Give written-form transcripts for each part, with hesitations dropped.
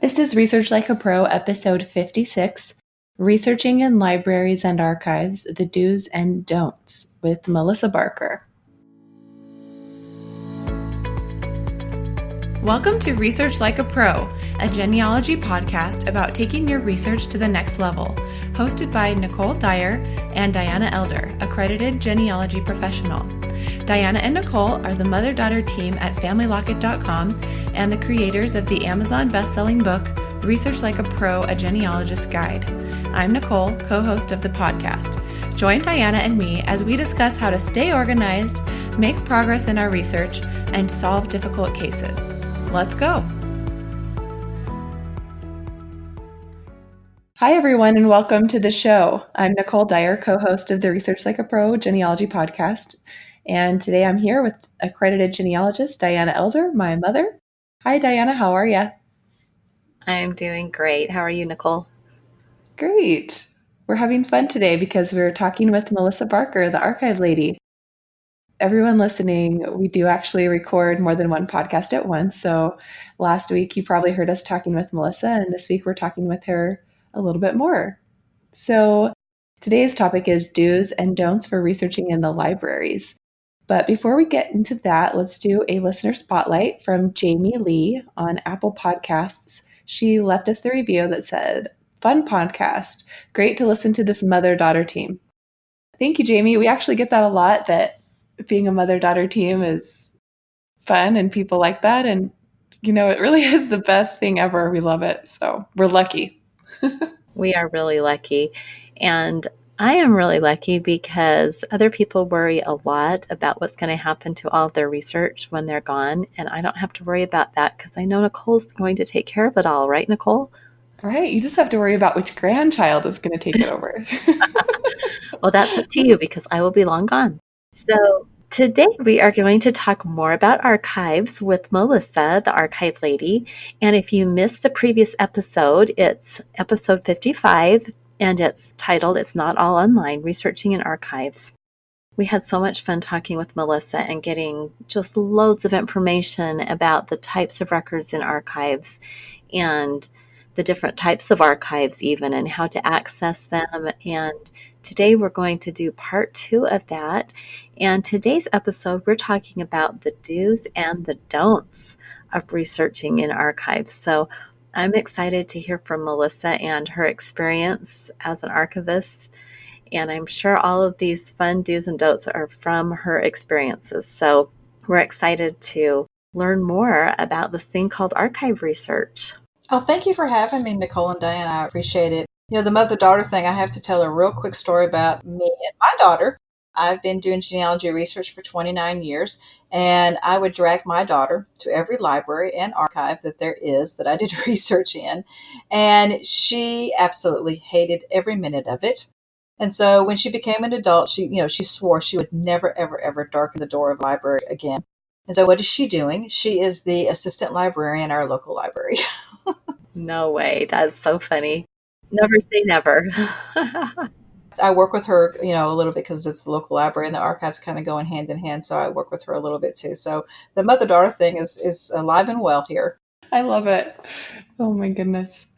This is Research Like a Pro, episode 56, Researching in Libraries and Archives, the Do's and Don'ts, with Melissa Barker. Welcome to Research Like a Pro, a genealogy podcast about taking your research to the next level, hosted by Nicole Dyer and Diana Elder, accredited genealogy professional. Diana and Nicole are the mother-daughter team at FamilyLocket.com and the creators of the Amazon best-selling book, Research Like a Pro, a Genealogist Guide. I'm Nicole, co-host of the podcast. Join Diana and me as we discuss how to stay organized, make progress in our research, and solve difficult cases. Let's go. Hi, everyone, and welcome to the show. I'm Nicole Dyer, co-host of the Research Like a Pro genealogy podcast. And today I'm here with accredited genealogist Diana Elder, my mother. Hi, Diana. How are you? I'm doing great. How are you, Nicole? Great. We're having fun today because we're talking with Melissa Barker, the archive lady. Everyone listening, we do actually record more than one podcast at once. So last week you probably heard us talking with Melissa, and this week we're talking with her a little bit more. So today's topic is do's and don'ts for researching in the libraries. But before we get into that, let's do a listener spotlight from Jamie Lee on Apple Podcasts. She left us the review that said, "Fun podcast. Great to listen to this mother-daughter team." Thank you, Jamie. We actually get that a lot, that being a mother-daughter team is fun and people like that. And, it really is the best thing ever. We love it. So we're lucky. We are really lucky. And I am really lucky because other people worry a lot about what's going to happen to all of their research when they're gone. And I don't have to worry about that because I know Nicole's going to take care of it all. Right, Nicole? Right. You just have to worry about which grandchild is going to take it over. Well, that's up to you because I will be long gone. So today we are going to talk more about archives with Melissa, the archive lady. And if you missed the previous episode, it's episode 55, and it's titled, "It's Not All Online, Researching in Archives." We had so much fun talking with Melissa and getting just loads of information about the types of records in archives and the different types of archives even, and how to access them. And today we're going to do part 2 of that. And today's episode, we're talking about the do's and the don'ts of researching in archives. So I'm excited to hear from Melissa and her experience as an archivist. And I'm sure all of these fun do's and don'ts are from her experiences. So we're excited to learn more about this thing called archive research. Oh, thank you for having me, Nicole and Diane. I appreciate it. The mother-daughter thing, I have to tell a real quick story about me and my daughter. I've been doing genealogy research for 29 years, and I would drag my daughter to every library and archive that there is that I did research in, and she absolutely hated every minute of it. And so when she became an adult, she swore she would never, ever, ever darken the door of a library again. And so what is she doing? She is the assistant librarian at our local library. No way. That's so funny. Never say never. I work with her, a little bit because it's the local library and the archives kind of going hand in hand. So I work with her a little bit too. So the mother-daughter thing is alive and well here. I love it. Oh my goodness.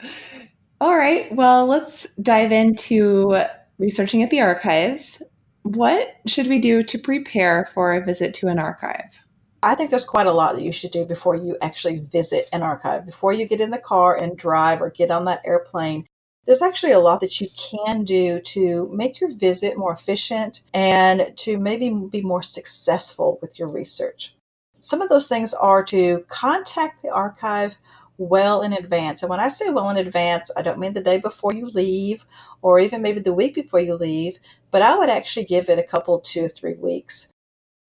All right. Well, let's dive into researching at the archives. What should we do to prepare for a visit to an archive? I think there's quite a lot that you should do before you actually visit an archive. Before you get in the car and drive or get on that airplane, there's actually a lot that you can do to make your visit more efficient and to maybe be more successful with your research. Some of those things are to contact the archive well in advance. And when I say well in advance, I don't mean the day before you leave or even maybe the week before you leave, but I would actually give it a couple, 2 or 3 weeks.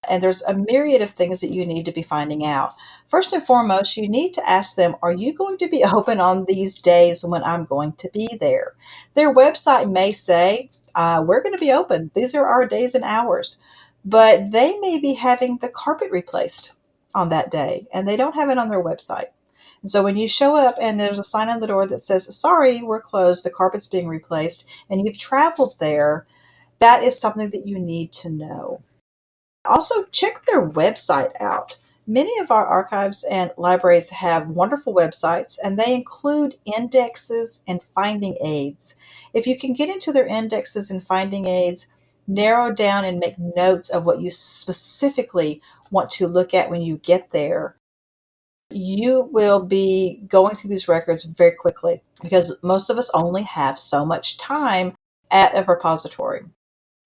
And there's a myriad of things that you need to be finding out. First and foremost, you need to ask them, are you going to be open on these days when I'm going to be there? Their website may say, we're going to be open. These are our days and hours. But they may be having the carpet replaced on that day, and they don't have it on their website. And so when you show up and there's a sign on the door that says, sorry, we're closed, the carpet's being replaced, and you've traveled there, that is something that you need to know. Also, check their website out. Many of our archives and libraries have wonderful websites, and they include indexes and finding aids. If you can get into their indexes and finding aids, narrow down and make notes of what you specifically want to look at when you get there, you will be going through these records very quickly because most of us only have so much time at a repository.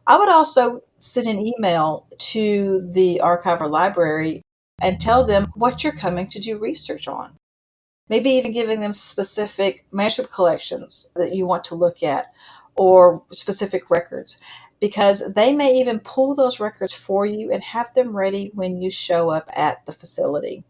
I would also send an email to the archive or library and tell them what you're coming to do research on. Maybe even giving them specific manuscript collections that you want to look at or specific records, because they may even pull those records for you and have them ready when you show up at the facility.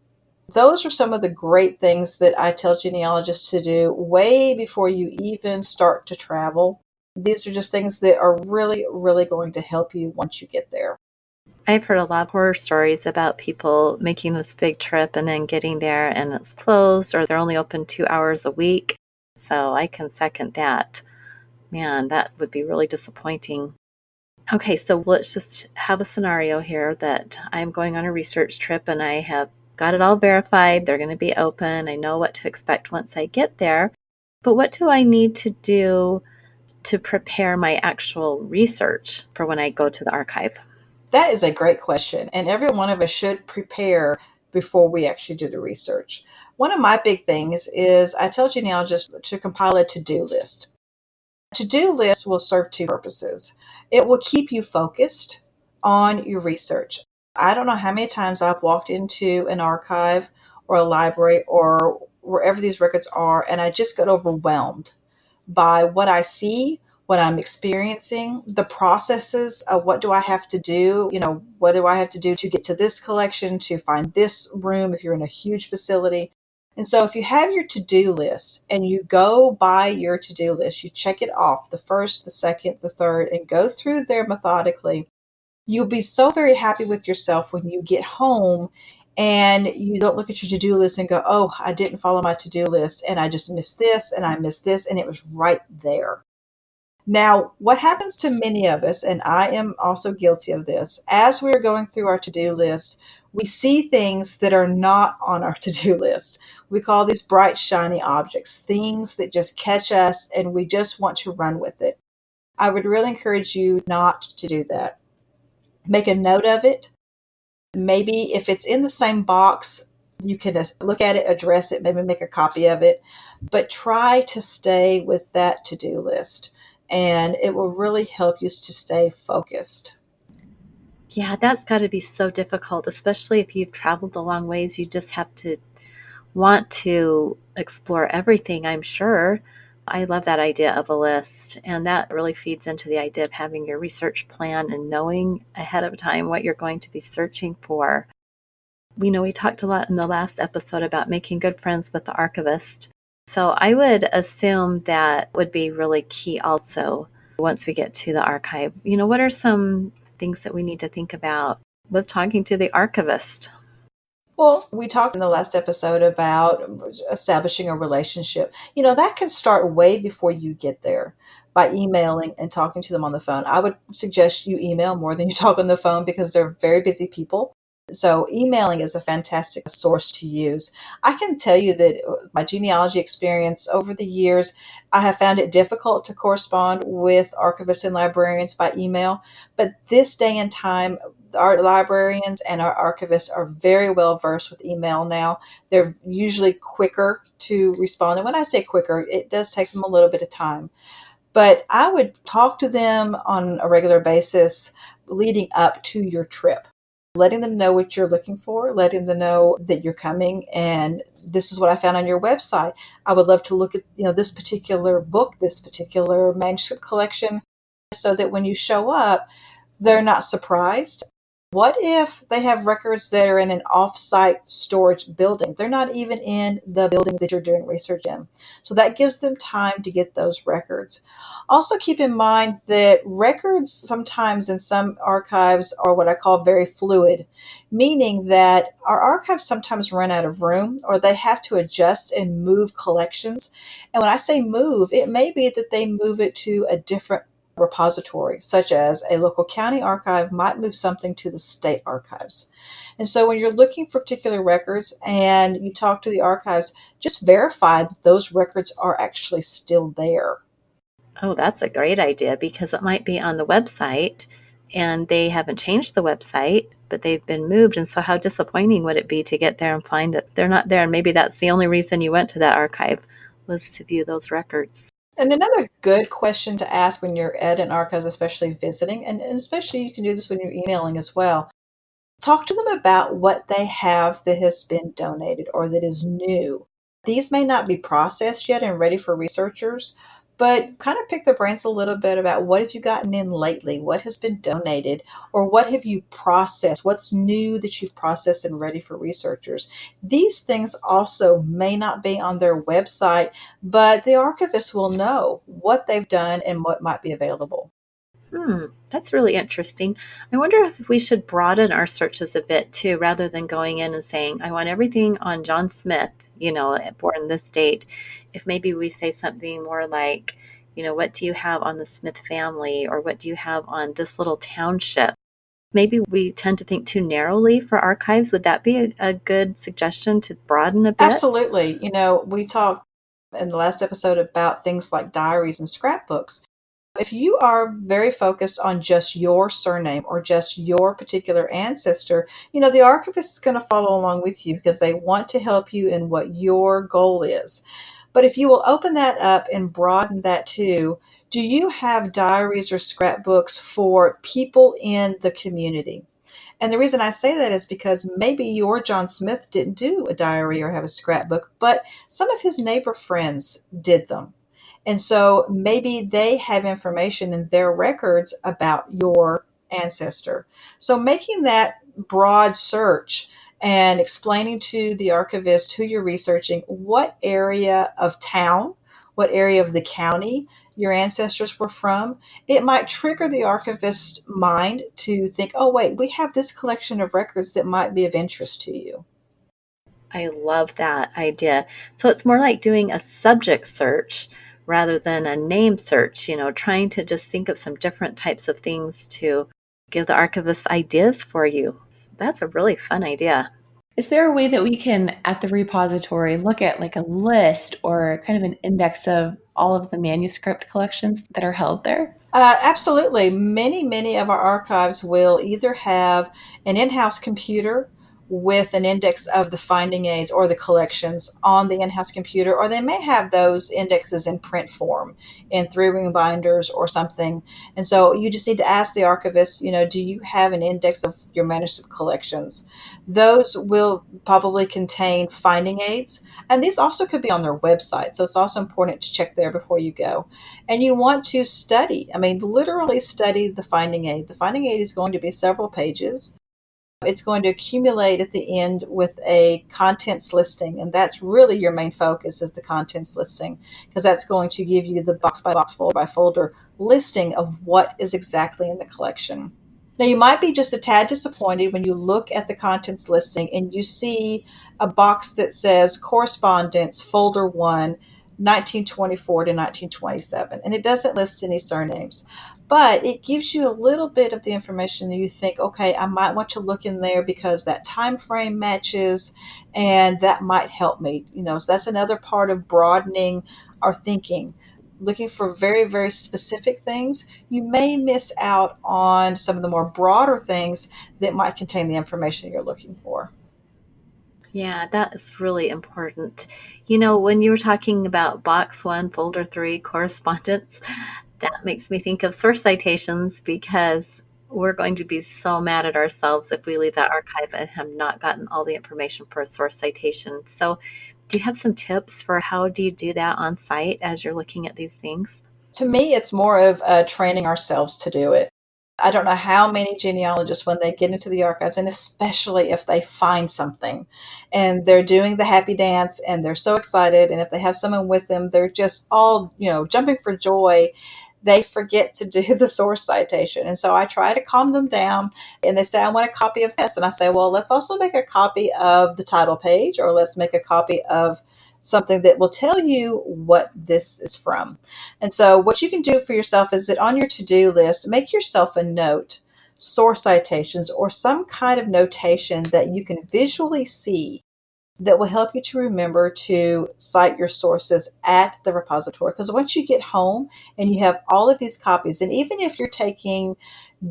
Those are some of the great things that I tell genealogists to do way before you even start to travel. These are just things that are really, really going to help you once you get there. I've heard a lot of horror stories about people making this big trip and then getting there and it's closed or they're only open 2 hours a week. So I can second that. Man, that would be really disappointing. Okay, so let's just have a scenario here that I'm going on a research trip and I have got it all verified. They're going to be open. I know what to expect once I get there. But what do I need to do to prepare my actual research for when I go to the archive? That is a great question, and every one of us should prepare before we actually do the research. One of my big things is I tell genealogists to compile a to-do list. To-do list will serve two purposes. It will keep you focused on your research. I don't know how many times I've walked into an archive or a library or wherever these records are, and I just got overwhelmed by what I see, what I'm experiencing, the processes of what do I have to do? What do I have to do to get to this collection, to find this room if you're in a huge facility? And so if you have your to-do list and you go by your to-do list, you check it off, the first, the second, the third, and go through there methodically, you'll be so very happy with yourself when you get home and you don't look at your to-do list and go, oh, I didn't follow my to-do list and I just missed this and I missed this and it was right there. Now, what happens to many of us, and I am also guilty of this, as we're going through our to-do list, we see things that are not on our to-do list. We call these bright, shiny objects, things that just catch us and we just want to run with it. I would really encourage you not to do that. Make a note of it. Maybe if it's in the same box, you can just look at it, address it, maybe make a copy of it, but try to stay with that to-do list and it will really help you to stay focused. Yeah, that's got to be so difficult, especially if you've traveled a long ways. You just have to want to explore everything, I'm sure. I love that idea of a list, and that really feeds into the idea of having your research plan and knowing ahead of time what you're going to be searching for. We talked a lot in the last episode about making good friends with the archivist. So I would assume that would be really key also once we get to the archive. What are some things that we need to think about with talking to the archivist? Well, we talked in the last episode about establishing a relationship. That can start way before you get there by emailing and talking to them on the phone. I would suggest you email more than you talk on the phone because they're very busy people. So emailing is a fantastic source to use. I can tell you that my genealogy experience over the years, I have found it difficult to correspond with archivists and librarians by email. But this day and time, our librarians and our archivists are very well versed with email now. They're usually quicker to respond. And when I say quicker, it does take them a little bit of time. But I would talk to them on a regular basis leading up to your trip, letting them know what you're looking for, letting them know that you're coming and this is what I found on your website. I would love to look at this particular book, this particular manuscript collection, so that when you show up, they're not surprised. What if they have records that are in an off-site storage building? They're not even in the building that you're doing research in. So that gives them time to get those records. Also keep in mind that records sometimes in some archives are what I call very fluid, meaning that our archives sometimes run out of room or they have to adjust and move collections. And when I say move, it may be that they move it to a different repository, such as a local county archive might move something to the state archives. And so when you're looking for particular records and you talk to the archives, just verify that those records are actually still there. Oh, that's a great idea because it might be on the website and they haven't changed the website, but they've been moved. And so, how disappointing would it be to get there and find that they're not there? And maybe that's the only reason you went to that archive was to view those records. And another good question to ask when you're at an archive, especially visiting, and especially you can do this when you're emailing as well. Talk to them about what they have that has been donated or that is new. These may not be processed yet and ready for researchers, but kind of pick their brains a little bit about what have you gotten in lately? What has been donated? Or what have you processed? What's new that you've processed and ready for researchers? These things also may not be on their website, but the archivist will know what they've done and what might be available. That's really interesting. I wonder if we should broaden our searches a bit too, rather than going in and saying, I want everything on John Smith, born this date. If maybe we say something more like, what do you have on the Smith family, or what do you have on this little township? Maybe we tend to think too narrowly for archives. Would that be a good suggestion to broaden a bit? Absolutely. We talked in the last episode about things like diaries and scrapbooks. If you are very focused on just your surname or just your particular ancestor, the archivist is going to follow along with you because they want to help you in what your goal is. But if you will open that up and broaden that too, do you have diaries or scrapbooks for people in the community? And the reason I say that is because maybe your John Smith didn't do a diary or have a scrapbook, but some of his neighbor friends did them. And so maybe they have information in their records about your ancestor. So making that broad search and explaining to the archivist who you're researching, what area of town, what area of the county your ancestors were from, it might trigger the archivist's mind to think, oh, wait, we have this collection of records that might be of interest to you. I love that idea. So it's more like doing a subject search rather than a name search, trying to just think of some different types of things to give the archivist ideas for you. That's a really fun idea. Is there a way that we can, at the repository, look at like a list or kind of an index of all of the manuscript collections that are held there? Absolutely. Many of our archives will either have an in-house computer with an index of the finding aids or the collections on the in-house computer, or they may have those indexes in print form in three-ring binders or something. And so you just need to ask the archivist, do you have an index of your manuscript collections? Those will probably contain finding aids, and these also could be on their website. So it's also important to check there before you go. And you want to study, literally study the finding aid. The finding aid is going to be several pages. It's going to accumulate at the end with a contents listing, and that's really your main focus is the contents listing, because that's going to give you the box by box, folder by folder listing of what is exactly in the collection. Now, you might be just a tad disappointed when you look at the contents listing and you see a box that says correspondence folder 1, 1924 to 1927, and it doesn't list any surnames, but it gives you a little bit of the information that you think, okay, I might want to look in there because that time frame matches and that might help me. So that's another part of broadening our thinking. Looking for very, very specific things, you may miss out on some of the more broader things that might contain the information you're looking for. Yeah, that is really important. When you were talking about box 1, folder 3, correspondence, that makes me think of source citations because we're going to be so mad at ourselves if we leave that archive and have not gotten all the information for a source citation. So, do you have some tips for how do you do that on site as you're looking at these things? To me, it's more of training ourselves to do it. I don't know how many genealogists, when they get into the archives, and especially if they find something and they're doing the happy dance and they're so excited, and if they have someone with them, they're just all, jumping for joy. They forget to do the source citation. And so I try to calm them down, and they say, I want a copy of this. And I say, well, let's also make a copy of the title page, or let's make a copy of something that will tell you what this is from. And so what you can do for yourself is that on your to-do list, make yourself a note, source citations, or some kind of notation that you can visually see that will help you to remember to cite your sources at the repository. Because once you get home and you have all of these copies, and even if you're taking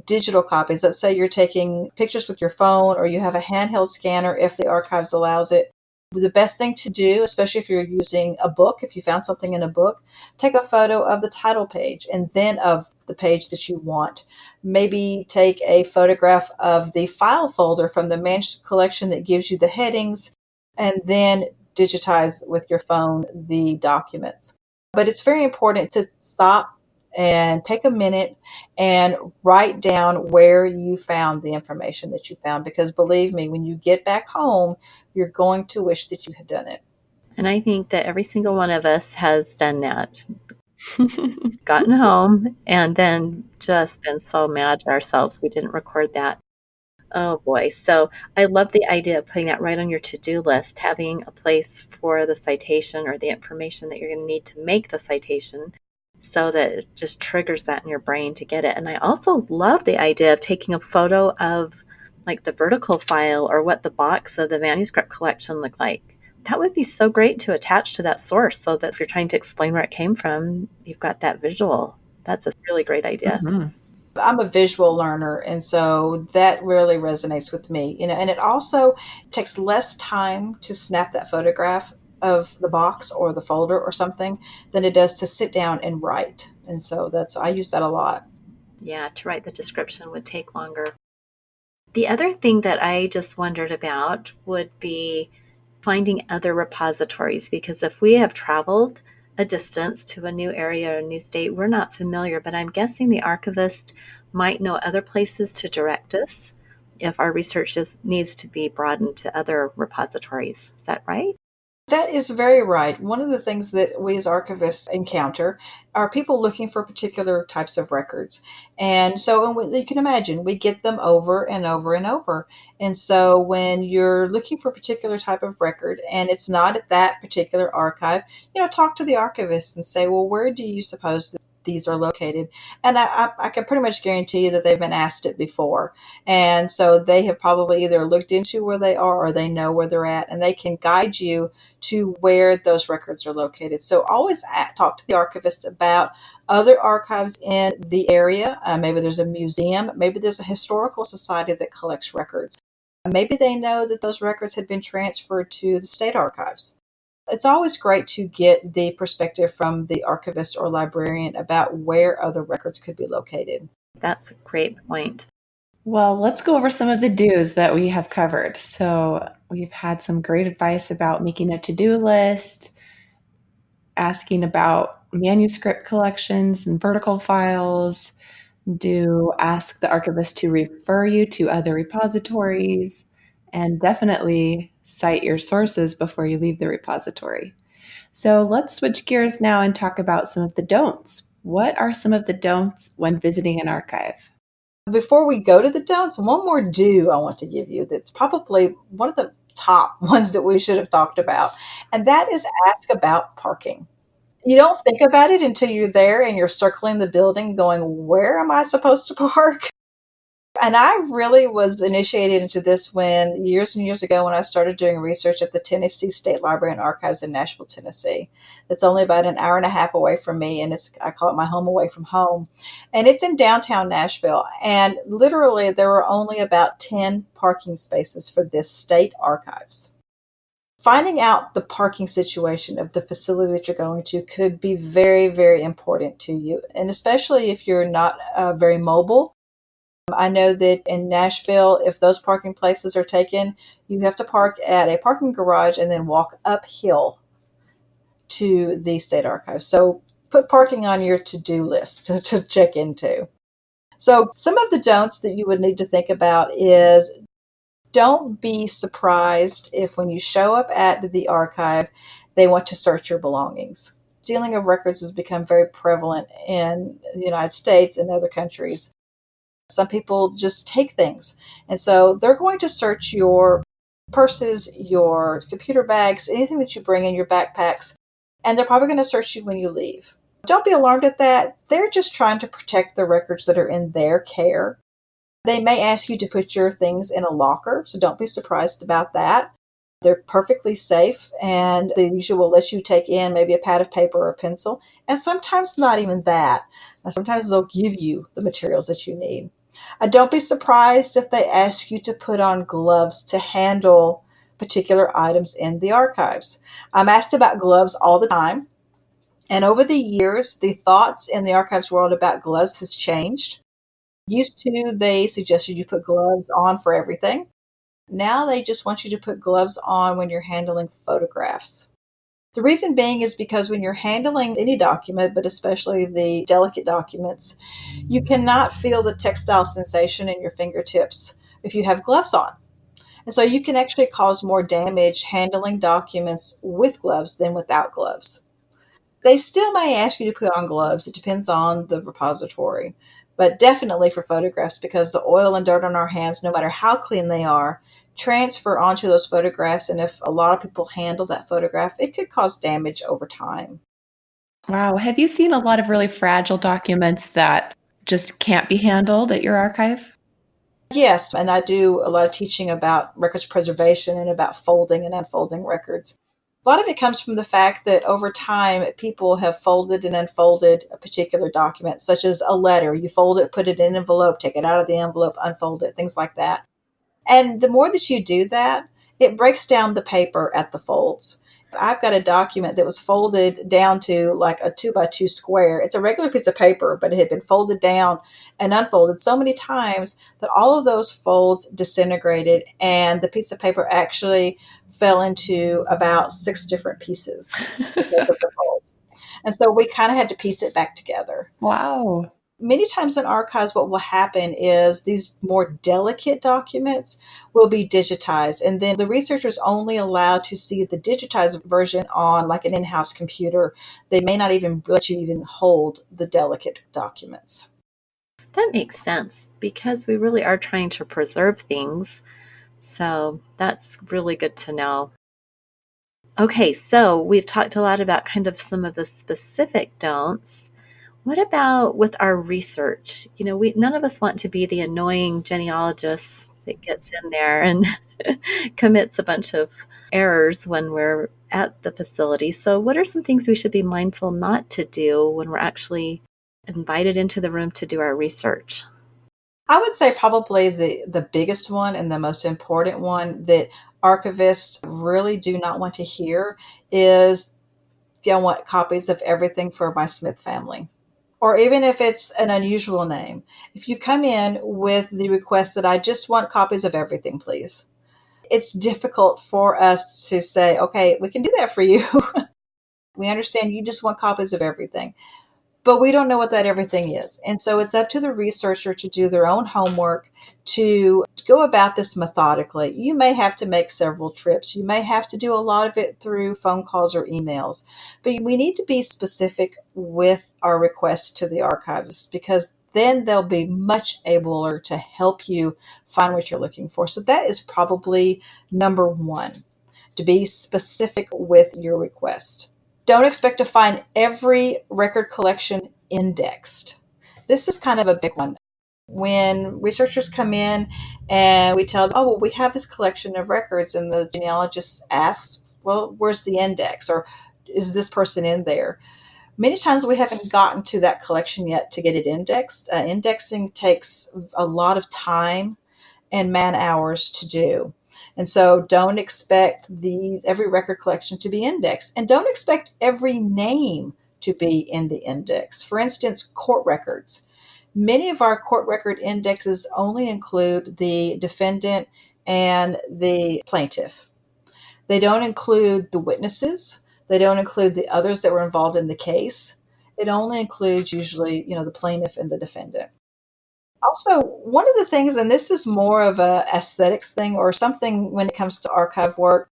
digital copies, let's say you're taking pictures with your phone or you have a handheld scanner if the archives allows it, the best thing to do, especially if you're using a book, if you found something in a book, take a photo of the title page and then of the page that you want. Maybe take a photograph of the file folder from the manuscript collection that gives you the headings, and then digitize with your phone the documents. But it's very important to stop and take a minute and write down where you found the information that you found, because believe me, when you get back home, you're going to wish that you had done it. And I think that every single one of us has done that. Gotten home and then just been so mad at ourselves we didn't record that. Oh boy. So I love the idea of putting that right on your to-do list, having a place for the citation or the information that you're going to need to make the citation so that it just triggers that in your brain to get it. And I also love the idea of taking a photo of like the vertical file or what the box of the manuscript collection looked like. That would be so great to attach to that source so that if you're trying to explain where it came from, you've got that visual. That's a really great idea. Mhm. I'm a visual learner, and so that really resonates with me. And it also takes less time to snap that photograph of the box or the folder or something than it does to sit down and write. And so I use that a lot. Yeah, to write the description would take longer. The other thing that I just wondered about would be finding other repositories, because if we have traveled a distance to a new area or a new state, we're not familiar, but I'm guessing the archivist might know other places to direct us if our research needs to be broadened to other repositories. Is that right? That is very right. One of the things that we as archivists encounter are people looking for particular types of records. And so you can imagine we get them over and over and over. And so when you're looking for a particular type of record and it's not at that particular archive, talk to the archivist and say, well, where do you suppose that these are located? And I can pretty much guarantee you that they've been asked it before. And so they have probably either looked into where they are or they know where they're at, and they can guide you to where those records are located. So always talk to the archivist about other archives in the area. Maybe there's a museum, maybe there's a historical society that collects records. Maybe they know that those records had been transferred to the state archives. It's always great to get the perspective from the archivist or librarian about where other records could be located. That's a great point. Well, let's go over some of the do's that we have covered. So, we've had some great advice about making a to-do list, asking about manuscript collections and vertical files. Do ask the archivist to refer you to other repositories, and definitely cite your sources before you leave the repository. So let's switch gears now and talk about some of the don'ts. What are some of the don'ts when visiting an archive? Before we go to the don'ts, one more do I want to give you that's probably one of the top ones that we should have talked about, and that is ask about parking. You don't think about it until you're there and you're circling the building going, where am I supposed to park? And I really was initiated into this when years and years ago when I started doing research at the Tennessee State Library and Archives in Nashville, Tennessee. It's only about an hour and a half away from me, and I call it my home away from home. And it's in downtown Nashville. And literally there were only about 10 parking spaces for this state archives. Finding out the parking situation of the facility that you're going to could be very, very important to you. And especially if you're not very mobile. I know that in Nashville, if those parking places are taken, you have to park at a parking garage and then walk uphill to the state archives. So put parking on your to-do list to check into. So some of the don'ts that you would need to think about is don't be surprised if when you show up at the archive, they want to search your belongings. Stealing of records has become very prevalent in the United States and other countries. Some people just take things. And so they're going to search your purses, your computer bags, anything that you bring in your backpacks, and they're probably going to search you when you leave. Don't be alarmed at that. They're just trying to protect the records that are in their care. They may ask you to put your things in a locker, so don't be surprised about that. They're perfectly safe, and they usually will let you take in maybe a pad of paper or a pencil, and sometimes not even that. Sometimes they'll give you the materials that you need. Don't be surprised if they ask you to put on gloves to handle particular items in the archives. I'm asked about gloves all the time, and over the years, the thoughts in the archives world about gloves has changed. Used to, they suggested you put gloves on for everything. Now they just want you to put gloves on when you're handling photographs. The reason being is because when you're handling any document, but especially the delicate documents, you cannot feel the textile sensation in your fingertips if you have gloves on. And so you can actually cause more damage handling documents with gloves than without gloves. They still may ask you to put on gloves. It depends on the repository, but definitely for photographs, because the oil and dirt on our hands, no matter how clean they are, transfer onto those photographs. And if a lot of people handle that photograph, it could cause damage over time. Wow. Have you seen a lot of really fragile documents that just can't be handled at your archive? Yes, and I do a lot of teaching about records preservation and about folding and unfolding records. A lot of it comes from the fact that over time, people have folded and unfolded a particular document, such as a letter. You fold it, put it in an envelope, take it out of the envelope, unfold it, things like that. And the more that you do that, it breaks down the paper at the folds. I've got a document that was folded down to like a 2 by 2 square. It's a regular piece of paper, but it had been folded down and unfolded so many times that all of those folds disintegrated, and the piece of paper actually fell into about 6 different pieces because of the folds. And so we kind of had to piece it back together. Wow. Many times in archives, what will happen is these more delicate documents will be digitized, and then the researcher is only allowed to see the digitized version on like an in-house computer. They may not even let you even hold the delicate documents. That makes sense because we really are trying to preserve things. So that's really good to know. Okay, so we've talked a lot about kind of some of the specific don'ts. What about with our research? We none of us want to be the annoying genealogist that gets in there and commits a bunch of errors when we're at the facility. So what are some things we should be mindful not to do when we're actually invited into the room to do our research? I would say probably the biggest one and the most important one that archivists really do not want to hear is, I want copies of everything for my Smith family. Or even if it's an unusual name. If you come in with the request that I just want copies of everything, please, it's difficult for us to say, okay, we can do that for you. We understand you just want copies of everything, but we don't know what that everything is. And so it's up to the researcher to do their own homework, to go about this methodically. You may have to make several trips. You may have to do a lot of it through phone calls or emails, but we need to be specific with our requests to the archives, because then they'll be much abler to help you find what you're looking for. So that is probably number one, to be specific with your request. Don't expect to find every record collection indexed. This is kind of a big one. When researchers come in and we tell them, oh, well, we have this collection of records, and the genealogist asks, well, where's the index? Or is this person in there? Many times we haven't gotten to that collection yet to get it indexed. Indexing takes a lot of time and man hours to do. And so don't expect every record collection to be indexed, and don't expect every name to be in the index. For instance, court records. Many of our court record indexes only include the defendant and the plaintiff. They don't include the witnesses. They don't include the others that were involved in the case. It only includes usually, the plaintiff and the defendant. Also, one of the things, and this is more of a aesthetics thing or something when it comes to archive work,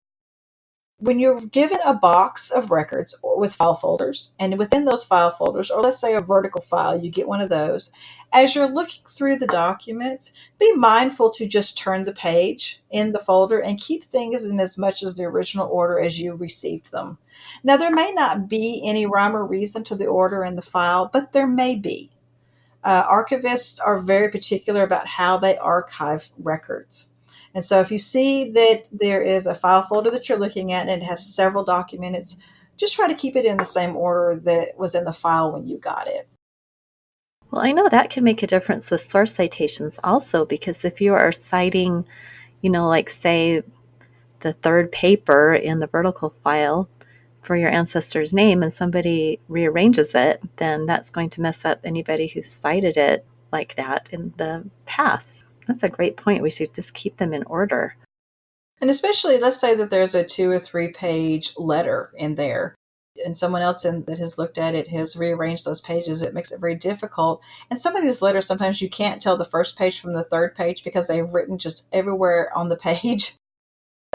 When you're given a box of records with file folders, and within those file folders, or let's say a vertical file, you get one of those, as you're looking through the documents, be mindful to just turn the page in the folder and keep things in as much as the original order as you received them. Now, there may not be any rhyme or reason to the order in the file, but there may be. Archivists are very particular about how they archive records. And so if you see that there is a file folder that you're looking at and it has several documents, just try to keep it in the same order that was in the file when you got it. Well, I know that can make a difference with source citations also, because if you are citing, like say the third paper in the vertical file for your ancestor's name and somebody rearranges it, then that's going to mess up anybody who cited it like that in the past. That's a great point. We should just keep them in order. And especially, let's say that there's a 2 or 3 page letter in there, and someone else that has looked at it has rearranged those pages. It makes it very difficult. And some of these letters, sometimes you can't tell the first page from the third page because they've written just everywhere on the page.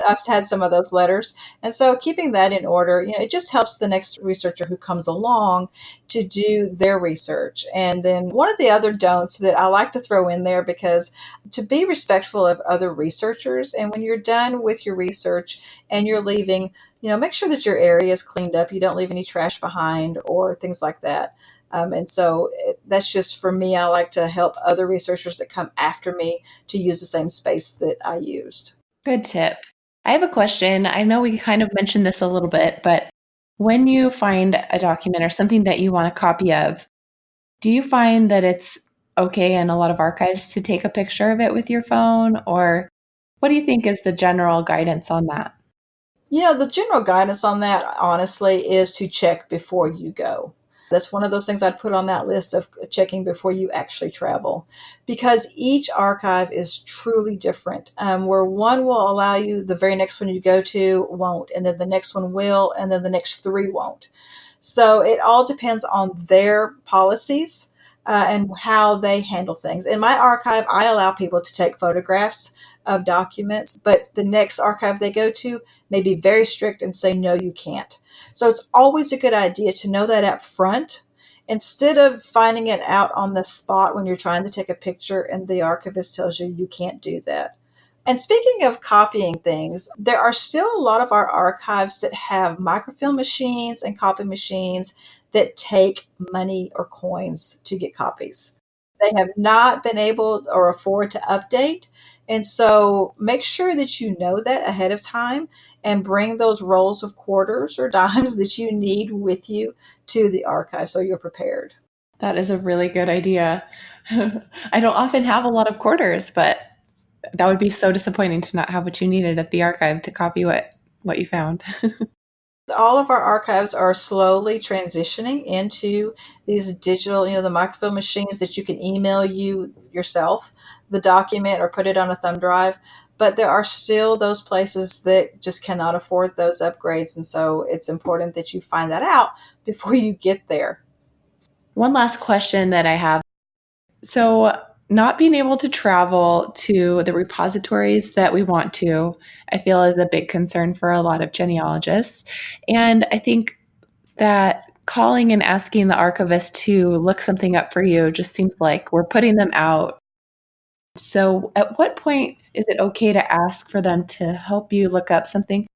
I've had some of those letters. And so keeping that in order, it just helps the next researcher who comes along to do their research. And then one of the other don'ts that I like to throw in there, because to be respectful of other researchers, and when you're done with your research and you're leaving, make sure that your area is cleaned up. You don't leave any trash behind or things like that. And so that's just for me. I like to help other researchers that come after me to use the same space that I used. Good tip. I have a question. I know we kind of mentioned this a little bit, but when you find a document or something that you want a copy of, do you find that it's okay in a lot of archives to take a picture of it with your phone? Or what do you think is the general guidance on that? The general guidance on that, honestly, is to check before you go. That's one of those things I'd put on that list of checking before you actually travel, because each archive is truly different. Where one will allow you, the very next one you go to won't, and then the next one will, and then the next three won't. So it all depends on their policies and how they handle things. In my archive, I allow people to take photographs of documents, but the next archive they go to may be very strict and say, no, you can't. So it's always a good idea to know that up front instead of finding it out on the spot when you're trying to take a picture and the archivist tells you you can't do that. And speaking of copying things, there are still a lot of our archives that have microfilm machines and copy machines that take money or coins to get copies. They have not been able or afford to update. And so make sure that you know that ahead of time and bring those rolls of quarters or dimes that you need with you to the archive so you're prepared. That is a really good idea. I don't often have a lot of quarters, but that would be so disappointing to not have what you needed at the archive to copy what you found. All of our archives are slowly transitioning into these digital, the microfilm machines that you can email you yourself the document or put it on a thumb drive. But there are still those places that just cannot afford those upgrades. And so it's important that you find that out before you get there. One last question that I have. So, not being able to travel to the repositories that we want to, I feel is a big concern for a lot of genealogists. And I think that calling and asking the archivist to look something up for you just seems like we're putting them out. So, at what point is it okay to ask for them to help you look up something?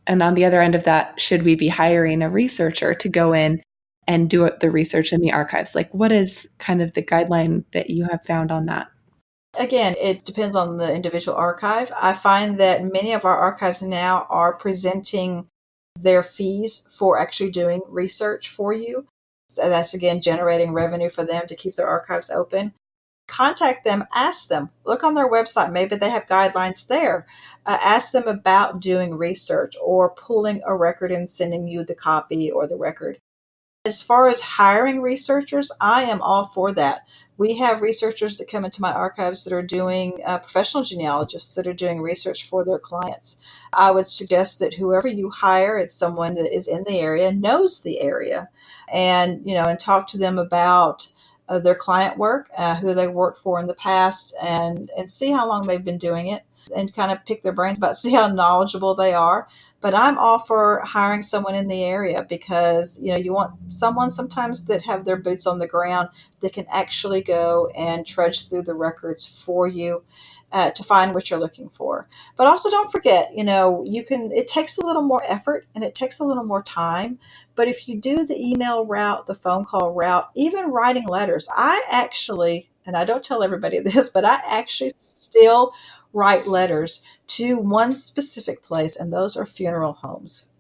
And on the other end of that, should we be hiring a researcher to go in and do the research in the archives? Like, what is kind of the guideline that you have found on that? Again, it depends on the individual archive. I find that many of our archives now are presenting their fees for actually doing research for you. So that's again generating revenue for them to keep their archives open. Contact them, ask them, look on their website. Maybe they have guidelines there. Ask them about doing research or pulling a record and sending you the copy or the record. As far as hiring researchers, I am all for that. We have researchers that come into my archives that are doing professional genealogists that are doing research for their clients. I would suggest that whoever you hire, it's someone that is in the area, knows the area, and talk to them about their client work, who they worked for in the past, and see how long they've been doing it. and kind of pick their brains about see how knowledgeable they are. But I'm all for hiring someone in the area because, you want someone sometimes that have their boots on the ground that can actually go and trudge through the records for you to find what you're looking for. But also don't forget, it takes a little more effort and it takes a little more time. But if you do the email route, the phone call route, even writing letters, I actually, and I don't tell everybody this, but I actually still write letters to one specific place, and those are funeral homes.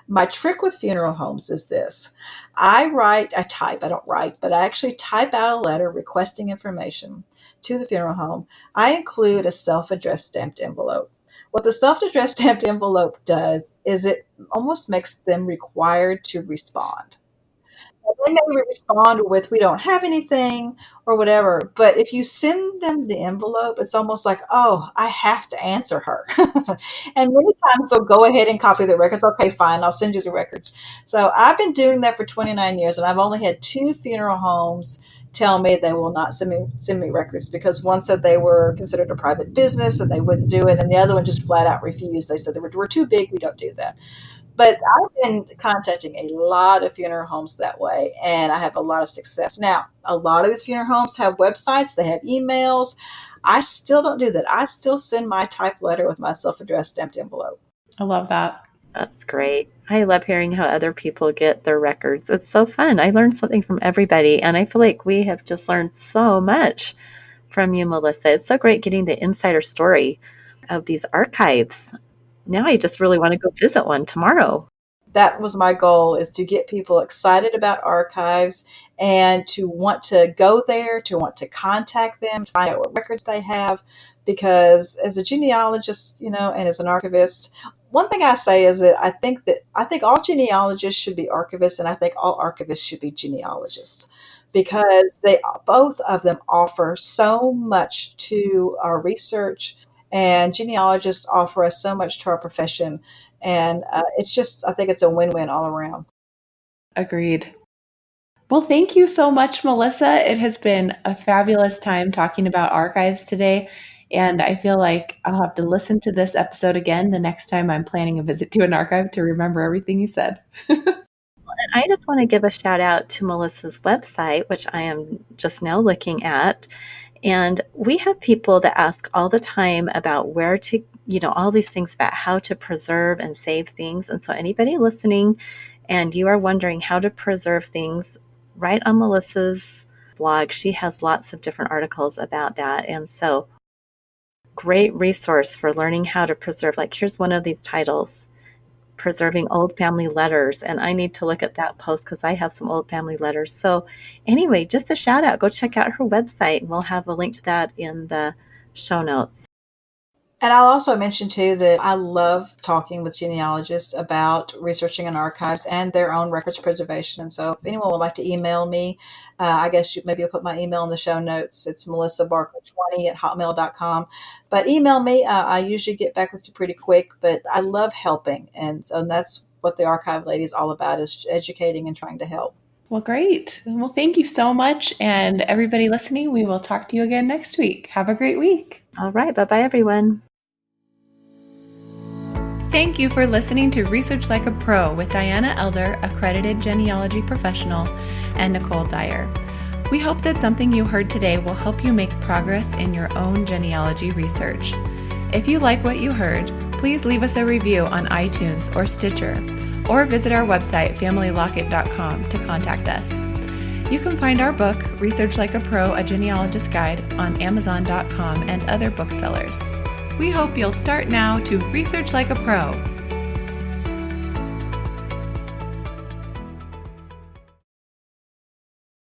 My trick with funeral homes is this. I don't write, but I actually type out a letter requesting information to the funeral home. I include a self-addressed stamped envelope. What the self-addressed stamped envelope does is it almost makes them required to respond. They may respond with, we don't have anything or whatever. But if you send them the envelope, it's almost like, oh, I have to answer her. And many times they'll go ahead and copy the records. Okay, fine, I'll send you the records. So I've been doing that for 29 years, and I've only had 2 funeral homes tell me they will not send me records because one said they were considered a private business and they wouldn't do it, and the other one just flat out refused. They said we're too big, we don't do that. But I've been contacting a lot of funeral homes that way, and I have a lot of success. Now, a lot of these funeral homes have websites, they have emails. I still don't do that. I still send my typed letter with my self-addressed stamped envelope. I love that. That's great. I love hearing how other people get their records. It's so fun. I learned something from everybody, and I feel like we have just learned so much from you, Melissa. It's so great getting the insider story of these archives. Now I just really want to go visit one tomorrow. That was my goal, is to get people excited about archives and to want to go there, to want to contact them, find out what records they have. Because as a genealogist, and as an archivist, one thing I say is that I think all genealogists should be archivists, and I think all archivists should be genealogists because both of them offer so much to our research, and genealogists offer us so much to our profession. And I think it's a win-win all around. Agreed. Well, thank you so much, Melissa. It has been a fabulous time talking about archives today. And I feel like I'll have to listen to this episode again the next time I'm planning a visit to an archive to remember everything you said. And I just want to give a shout out to Melissa's website, which I am just now looking at. And we have people that ask all the time about where to, all these things about how to preserve and save things. And so anybody listening and you are wondering how to preserve things, right on Melissa's blog, she has lots of different articles about that. And so great resource for learning how to preserve. Like here's one of these titles, Preserving Old Family Letters. And I need to look at that post because I have some old family letters. So anyway, just a shout out, go check out her website. And we'll have a link to that in the show notes. And I'll also mention too that I love talking with genealogists about researching in archives and their own records preservation. And so if anyone would like to email me, I guess maybe you'll put my email in the show notes. It's melissabarker20@hotmail.com. But email me. I usually get back with you pretty quick, but I love helping. And so that's what the Archive Lady is all about, is educating and trying to help. Well, great. Well, thank you so much. And everybody listening, we will talk to you again next week. Have a great week. All right. Bye-bye, everyone. Thank you for listening to Research Like a Pro with Diana Elder, accredited genealogy professional, and Nicole Dyer. We hope that something you heard today will help you make progress in your own genealogy research. If you like what you heard, please leave us a review on iTunes or Stitcher, or visit our website, familylocket.com, to contact us. You can find our book, Research Like a Pro, A Genealogist Guide, on Amazon.com and other booksellers. We hope you'll start now to research like a pro.